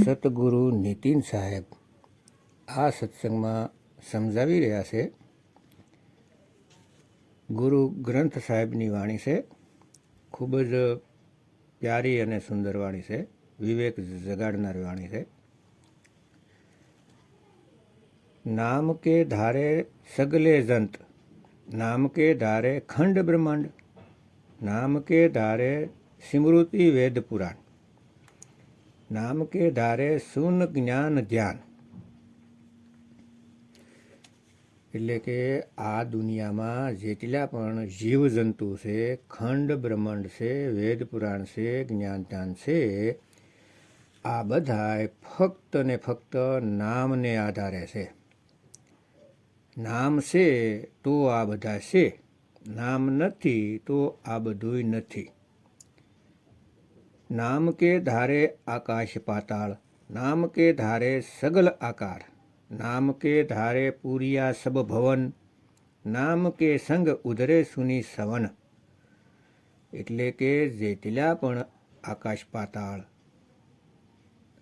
સતગુરુ નીતિન સાહેબ આ સત્સંગમાં સમજાવી રહ્યા છે. ગુરુ ગ્રંથ સાહેબની વાણી છે. ખૂબ જ પ્યારી અને સુંદર વાણી છે. વિવેક જગાડનાર વાણી છે. નામ કે ધારે સગલે જંત, નામ કે ધારે ખંડ બ્રહ્માંડ, નામ કે ધારે સ્મૃતિ વેદ પુરાણ, નામ કે ધારે શૂન જ્ઞાન ધ્યાન. એટલે કે આ દુનિયામાં જેટલા પણ જીવજંતુ છે, ખંડ બ્રહ્માંડ છે, વેદ પુરાણ છે, જ્ઞાન ધ્યાન છે, આ બધાય ફક્ત ને ફક્ત નામને આધારે છે. નામ છે તો આ બધા છે, નામ નથી તો આ બધુંય નથી. નામ કે ધારે આકાશ પાતાળ, નામ કે ધારે સગલ આકાર, નામ કે ધારે પૂરિયા સબ ભવન, નામ કે સંગ ઉધરે સુની સવન. એટલે કે જેટલા પણ આકાશ પાતાળ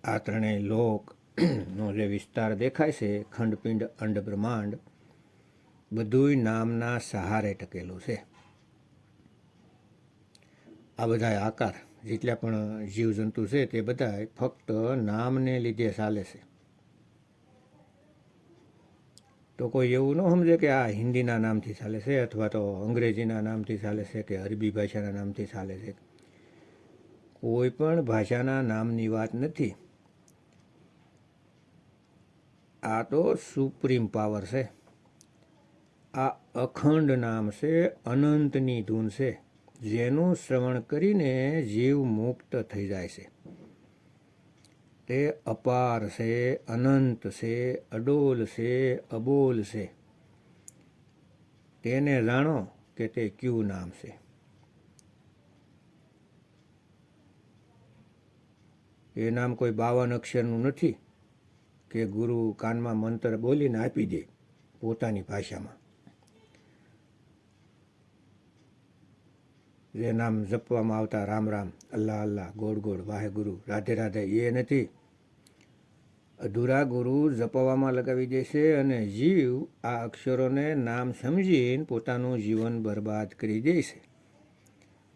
આ ત્રણેય લોકનો જે વિસ્તાર દેખાય છે, ખંડપિંડ અંડ બ્રહ્માંડ, બધુંય નામના સહારે ટકેલું છે. આ બધા આકાર જેટલા પણ જીવજંતુ છે તે બધા ફક્ત નામને લીધે ચાલે છે. તો કોઈ એવું ન સમજે કે આ હિન્દીના નામથી ચાલે છે અથવા તો અંગ્રેજીના નામથી ચાલે છે કે અરબી ભાષાના નામથી ચાલે છે. કોઈ પણ ભાષાના નામની વાત નથી. આ તો સુપ્રીમ પાવર છે. આ અખંડ નામ છે, અનંતની ધૂન છે, જેનું શ્રવણ કરીને જીવ મુક્ત થઈ જાય છે. તે અપાર છે, અનંત છે, અડોલ છે, અબોલ છે. તેને જાણો કે તે ક્યું નામ છે. એ નામ કોઈ 52 અક્ષરનું નથી કે ગુરુ કાનમાં મંત્ર બોલીને આપી દે પોતાની ભાષામાં. જે નામ જપવામાં આવતા રામ રામ, અલ્લાહ અલ્લાહ, ગોડ ગોડ, વાહેગુરુ, રાધે રાધે, એ નથી. અધૂરા ગુરુ જપવામાં લગાવી દેશે અને જીવ આ અક્ષરોને નામ સમજીને પોતાનું જીવન બરબાદ કરી દે છે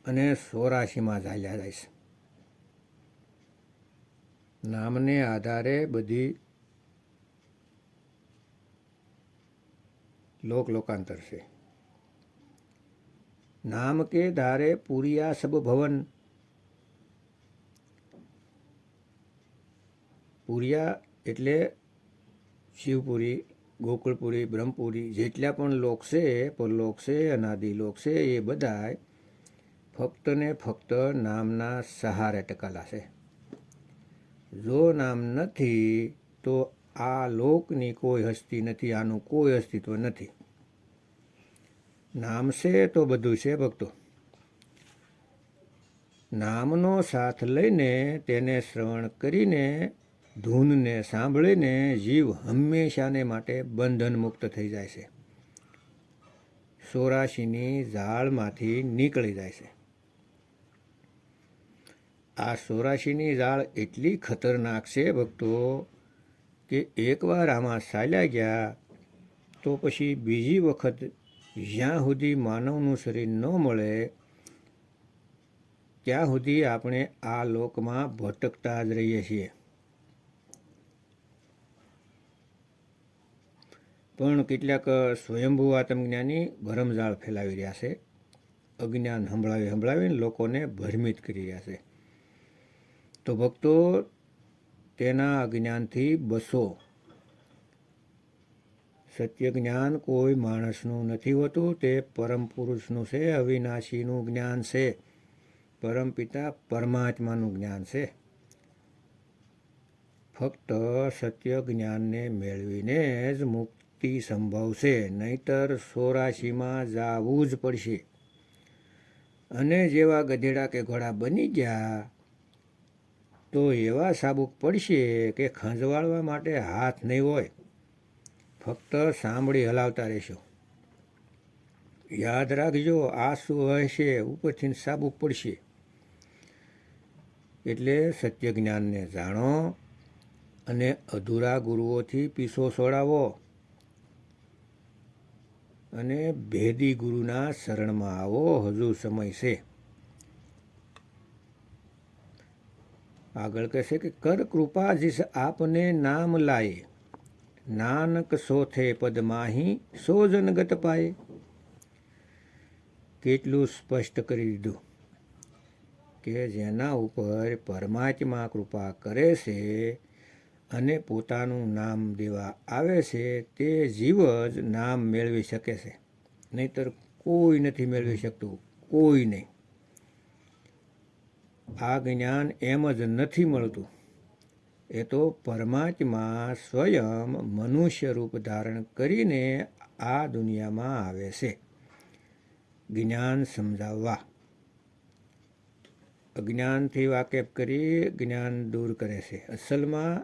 અને 84માં ચાલ્યા જાય છે. નામને આધારે બધી લોકાંતર છે. નામ કે ધારે પૂરિયા સબ ભવન, પૂરિયા એટલે શિવપુરી, ગોકુળપુરી, બ્રહ્મપુરી, જેટલા પણ લોક છે, પરલોક છે, અનાદિ લોક છે, એ બધા ફક્ત ને ફક્ત નામના સહારે ટકેલા છે. જો નામ નથી તો આ લોકની કોઈ હસ્તી નથી, આનું કોઈ અસ્તિત્વ નથી. નામ છે તો બધું છે ભક્તો. નામનો સાથ લઈને તેને શ્રવણ કરીને ધૂનને સાંભળીને જીવ હંમેશાને માટે બંધન મુક્ત થઈ જાય છે. 84ની જાળમાંથી નીકળી જાય છે. આ 84ની જાળ એટલી ખતરનાક છે ભક્તો કે એકવાર આમાં ચાલ્યા ગયા તો પછી બીજી વખત જ્યાં સુધી માનવનું શરીર ન મળે ત્યાં સુધી આપણે આ લોકમાં ભટકતા જ રહીએ છીએ. પણ કેટલાક સ્વયંભૂ આત્મજ્ઞાની ભરમજાળ ફેલાવી રહ્યા છે. અજ્ઞાન સંભળાવીને લોકોને ભ્રમિત કરી રહ્યા છે. તો ભક્તો, તેના અજ્ઞાનથી બસો. સત્ય જ્ઞાન કોઈ માણસનું નથી હોતું, તે પરમ પુરુષનું છે, અવિનાશીનું જ્ઞાન છે, પરમપિતા પરમાત્માનું જ્ઞાન છે. ફક્ત સત્ય જ્ઞાનને મેળવીને જ મુક્તિ સંભવ છે, નહીતર 84માં જાવું જ પડશે. અને જેવા ગધેડા કે ઘોડા બની ગયા તો એવા સાબુક પડશે કે ખંજવાળવા માટે હાથ નહીં હોય, ફક્ત સાંભળી હલાવતા રહેશો. યાદ રાખજો, આ શું હશે, ઉપરથી સાબુક પડશે. એટલે સત્ય જ્ઞાનને જાણો અને અધૂરા ગુરુઓથી પીછો છોડાવો અને ભેદી ગુરુના શરણમાં આવો, હજુ સમય છે. આગળ કહેશે કે કર કૃપા જીસ આપને નામ લાયે, નાનક સોથે પદ માહી સો જનગત પાયે. કેટલું સ્પષ્ટ કરી દીધું કે જેના ઉપર પરમાત્મા કૃપા કરે છે અને પોતાનું નામ દેવા આવે છે તે જીવ જ નામ મેળવી શકે છે, નહીંતર કોઈ નથી મેળવી શકતું, કોઈ નહીં. આ જ્ઞાન એમ જ નથી મળતું. એ તો પરમાત્મા સ્વયં મનુષ્ય રૂપ ધારણ કરીને આ દુનિયામાં આવે છે જ્ઞાન સમજાવવા. અજ્ઞાનથી વાકેફ કરી જ્ઞાન દૂર કરે છે. અસલમાં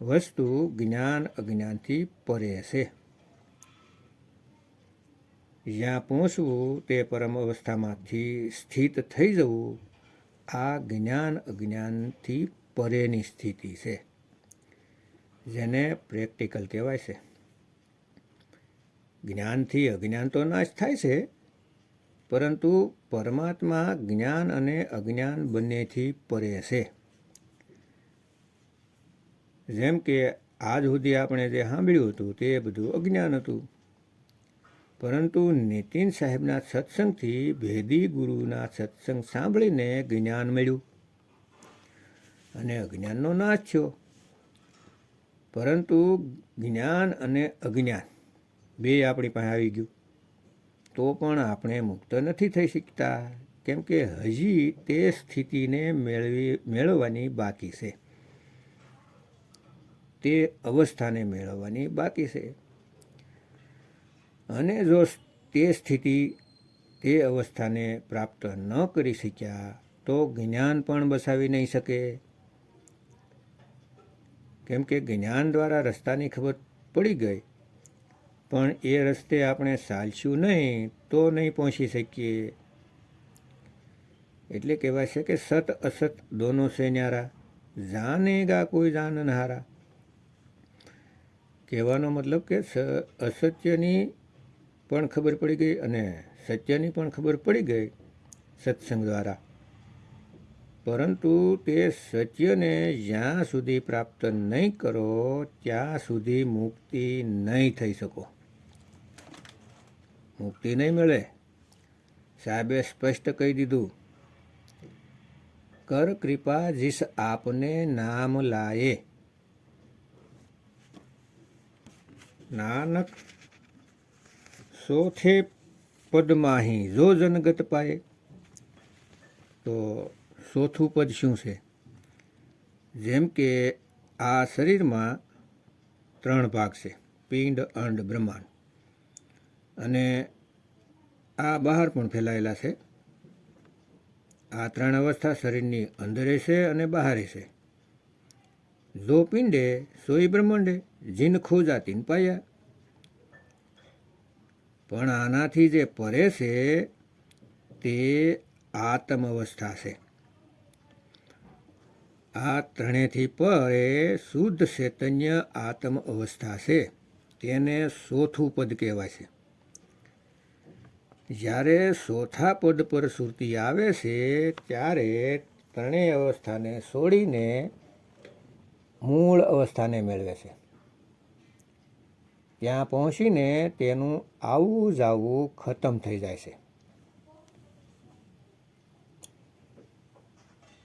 વસ્તુ જ્ઞાન અજ્ઞાનથી પરે છે. જ્યાં પહોંચવું તે પરમ અવસ્થામાંથી સ્થિત થઈ જવું, આ જ્ઞાન અજ્ઞાનથી પરેની સ્થિતિ છે, જેને પ્રેક્ટિકલ કહેવાય છે. જ્ઞાનથી અજ્ઞાન તો નાશ થાય છે, પરંતુ પરમાત્મા જ્ઞાન અને અજ્ઞાન બંનેથી પરે છે. જેમ કે આજ સુધી આપણે જે સાંભળ્યું હતું તે બધું અજ્ઞાન હતું, પરંતુ નીતિન સાહેબના સત્સંગથી ભેદી ગુરુના સત્સંગ સાંભળીને જ્ઞાન મળ્યું અને અજ્ઞાનનો નાશ થયો. પરંતુ જ્ઞાન અને અજ્ઞાન બે આપણી પાસે આવી ગયું તો પણ આપણે મુક્ત નથી થઈ શકતા, કેમ કે હજી તે સ્થિતિને મેળવવાની બાકી છે, તે અવસ્થાને મેળવવાની બાકી છે. અને જો તે સ્થિતિ તે અવસ્થાને પ્રાપ્ત ન કરી શક્યા તો જ્ઞાન પણ બસાવી નહીં શકે, કેમ કે જ્ઞાન દ્વારા રસ્તાની ખબર પડી ગઈ, પણ એ રસ્તે આપણે ચાલશું નહીં તો નહીં પહોંચી શકીએ. એટલે કહેવાય છે કે સત અસત દોનો સે ન્યારા, જાનેગા કોઈ જાનનહારા. કહેવાનો મતલબ કે અસત્યની પણ ખબર પડી ગઈ અને સત્યની પણ ખબર પડી ગઈ સત્સંગ દ્વારા, પરંતુ તે સત્યને જ્યાં સુધી પ્રાપ્ત નહીં કરો ત્યાં સુધી મુક્તિ નહીં થઈ શકો, મુક્તિ નહીં મળે. સાહેબે સ્પષ્ટ કહી દીધું, કર કૃપા જીસ આપને નામ લાયે, નાનક સોથે પદ માહી જો જનગત પાયે. તો ચોથું પદ શું છે? જેમ કે આ શરીરમાં 3 ભાગ છે, પિંડ, અંડ, બ્રહ્માંડ, અને આ બહાર પણ ફેલાયેલા છે. આ 3 અવસ્થા શરીરની અંદરે છે અને બહારે છે. જો પિંડે સોઈ બ્રહ્માંડે, જીન ખોજા તીન પાયા. પણ આનાથી જે પરે છે તે આત્મ અવસ્થા છે. આ 3થી પરે શુદ્ધ ચૈતન્ય આત્મ અવસ્થા છે, તેને ચોથું પદ કહેવાય છે. જ્યારે ચોથા પદ પર સુરતી આવે છે ત્યારે 3 અવસ્થાને છોડીને મૂળ અવસ્થાને મેળવે છે. ત્યાં પહોંચીને તેનું આવવું જાવું ખતમ થઈ જાય છે.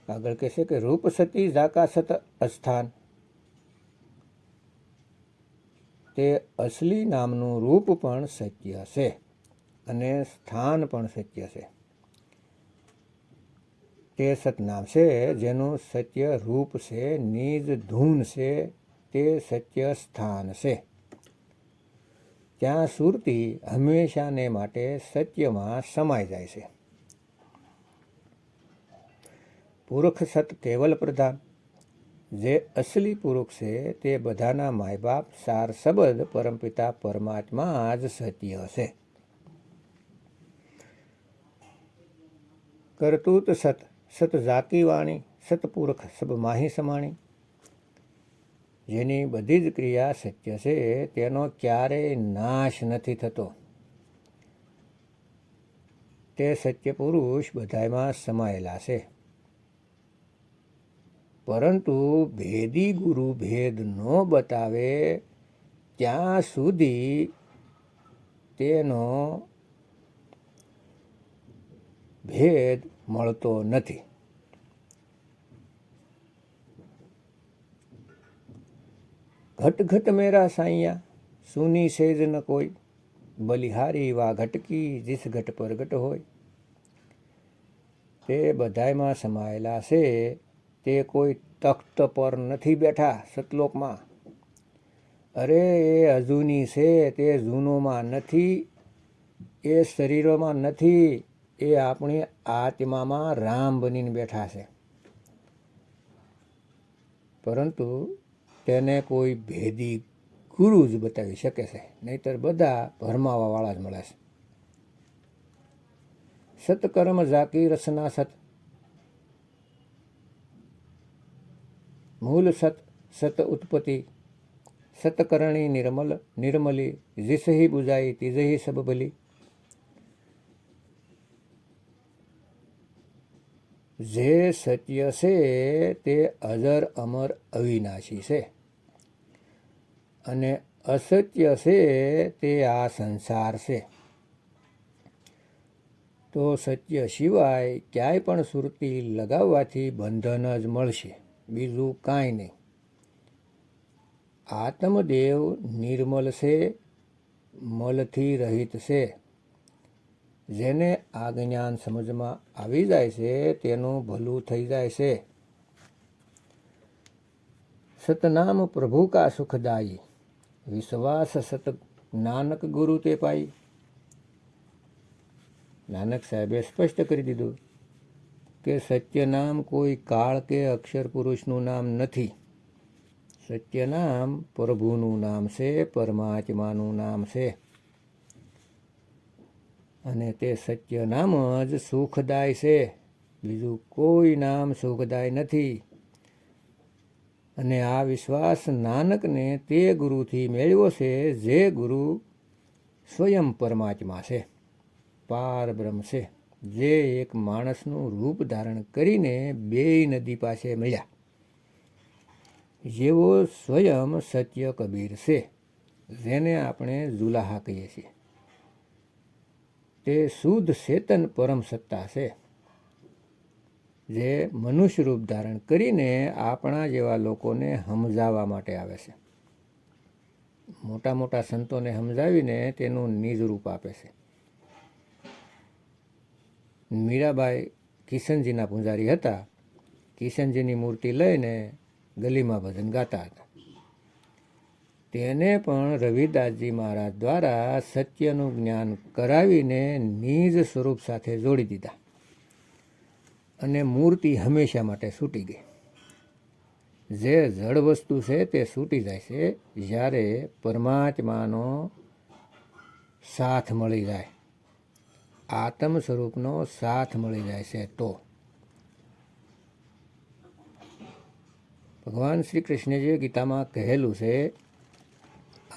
આગળ કહેશે કે રૂપ સતી ઝાકા સત અસ્થાન, તે અસલી નામનું રૂપ પણ સત્ય છે અને સ્થાન પણ સત્ય છે. તે સતનામ છે જેનું સત્ય રૂપ છે, નિજ ધૂન છે, તે સત્ય સ્થાન છે. ત્યાં સુરતી હંમેશાને માટે સત્યમાં સમાઈ જાય છે. પુરુષ સત કેવલ પ્રધાન, જે અસલી પુરુષ છે તે બધાના માય બાપ સાર શબ્દ પરમપિતા પરમાત્મા જ સત્ય છે. કરતૂત સત, સત જાકી વાણી, સતપુરખ સબ માહી સમાણી. જેની બધી જ ક્રિયા સત્ય છે તેનો ક્યારેય નાશ નથી થતો. તે સત્ય પુરુષ બધામાં સમાયેલા છે. પરંતુ ભેદી ગુરુ ભેદ ન બતાવે ત્યાં સુધી તેનો ભેદ મળતો નથી. ઘટ ઘટ મેરા સાઈયા સુની સેજ ન કોઈ, બલિહારી વા ઘટકી જીસ ઘટ પર ઘટ હોય. તે બધાયમાં સમાયેલા છે. તે કોઈ તખ્ત પર નથી બેઠા સતલોકમાં. અરે એ અજૂની છે, તે જૂનોમાં નથી, એ શરીરોમાં નથી, એ આપણી આત્મામાં રામ બનીને બેઠા છે. પરંતુ તેને કોઈ ભેદી ગુરુ જ બતાવી શકે છે, નહીતર બધા ભરમાવાવાળા જ મળે છે. સતકર્મ ઝાકી રસના સત, મૂલ સત સત ઉત્પત્તિ, સતકરણી નિર્મલ નિર્મલી, જીસહી બુજાઈ તીજહી સબ ભલી. જે સત્ય છે તે અજર અમર અવિનાશી છે, અને અસત્ય છે તે આ સંસાર છે. તો સત્ય સિવાય ક્યાંય પણ સુરતી લગાવવાથી બંધન જ મળશે, બીજું કાંઈ નહીં. આત્મદેવ નિર્મલ છે, મલથી રહિત છે. જેને આ જ્ઞાન સમજમાં આવી જાય છે તેનું ભલું થઈ જાય છે. સતનામ પ્રભુ કા સુખદાયી, વિશ્વાસ સત નાનક ગુરુ તે પાઈ. નાનક સાહેબે સ્પષ્ટ કરી દીધું કે સત્ય નામ કોઈ કાળ કે અક્ષર પુરુષનું નામ નથી. સત્ય નામ પ્રભુનું નામ છે, પરમાત્માનું નામ છે. અને તે સત્ય નામ જ સુખદાય છે, બીજું કોઈ નામ સુખદાય નથી. અને આ વિશ્વાસ નાનકને તે ગુરુથી મેળવ્યો છે જે ગુરુ સ્વયં પરમાત્મા છે, પાર બ્રહ્મ છે, જે એક માણસનું રૂપ ધારણ કરીને બેય નદી પાસે મળ્યા. જેવો સ્વયં સત્ય કબીર છે, જેને આપણે જુલાહા કહીએ છીએ. તે શુદ્ધ ચેતન પરમ સત્તા છે, જે મનુષ્ય રૂપ ધારણ કરીને આપણા જેવા લોકોને સમજાવવા માટે આવે છે. મોટા મોટા સંતોને સમજાવીને તેનું નિજ રૂપ આપે છે. મીરાબાઈ કિશનજીના પૂજારી હતા. કિશનજીની મૂર્તિ લઈને ગલીમાં ભજન ગાતા હતા. તેને પણ રવિદાસજી મહારાજ દ્વારા સત્યનું જ્ઞાન કરાવીને નિજ સ્વરૂપ સાથે જોડી દીધા, અને મૂર્તિ હંમેશા માટે છૂટી ગઈ. જે જડ વસ્તુ છે તે છૂટી જાય છે જ્યારે પરમાત્માનો સાથ મળી જાય, આત્મ સ્વરૂપનો સાથ મળી જાય છે. તો ભગવાન શ્રી કૃષ્ણજીએ ગીતામાં કહેલું છે,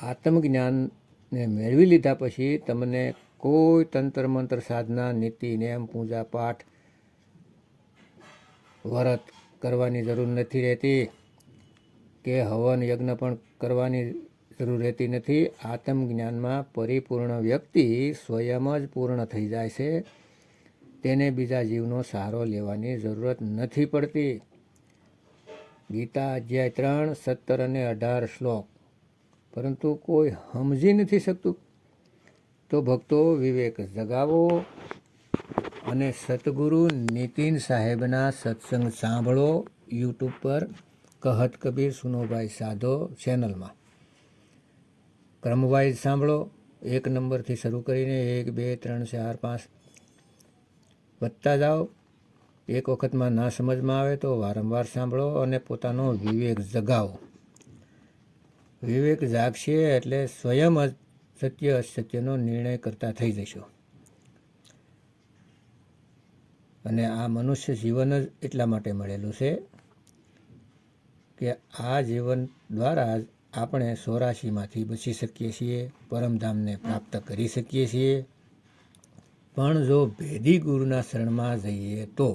આત્મજ્ઞાનને મેળવી લીધા પછી તમને કોઈ તંત્ર મંત્ર સાધના નીતિ નિયમ પૂજા પાઠ વ્રત કરવાની જરૂર નથી રહેતી, કે હવન યજ્ઞ પણ કરવાની જરૂર રહેતી નથી. આત્મજ્ઞાનમાં પરિપૂર્ણ વ્યક્તિ સ્વયં જ પૂર્ણ થઈ જાય છે. તેને બીજા જીવનો સહારો લેવાની જરૂરત નથી પડતી. ગીતા અધ્યાય 3, 17 અને 18 શ્લોક. પરંતુ કોઈ સમજી નથી શકતું. તો ભક્તો વિવેક જગાવો અને સતગુરુ નીતિન સાહેબના સત્સંગ સાંભળો. યુટ્યુબ પર કહત કબીર સુનોભાઈ સાધો ચેનલમાં ક્રમવાઇઝ સાંભળો. 1 નંબરથી શરૂ કરીને 1, 2, 3, 4, 5 વધતા જાઓ. એક વખતમાં ના સમજમાં આવે તો વારંવાર સાંભળો અને પોતાનો વિવેક જગાવો. વિવેક જાગશે એટલે સ્વયં જ સત્ય અસત્યનો નિર્ણય કરતા થઈ જશો. અને આ મનુષ્ય જીવન જ એટલા માટે મળેલું છે કે આ જીવન દ્વારા જ આપણે 84માંથી બચી શકીએ છીએ, પરમધામને પ્રાપ્ત કરી શકીએ છીએ. પણ જો ભેદી ગુરુના શરણમાં જઈએ તો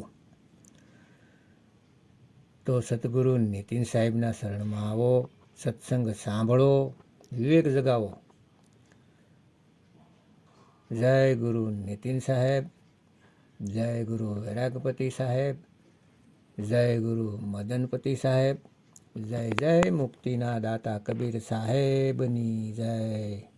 સતગુરુ નીતિન સાહેબના શરણમાં આવો, સત્સંગ સાંભળો, વિવેક જગાવો. જય ગુરુ નીતિન સાહેબ, જય ગુરુ વૈરાગપતિ સાહેબ, જય ગુરુ મદનપતિ સાહેબ, જય જય મુક્તિના દાતા કબીર સાહેબની જય.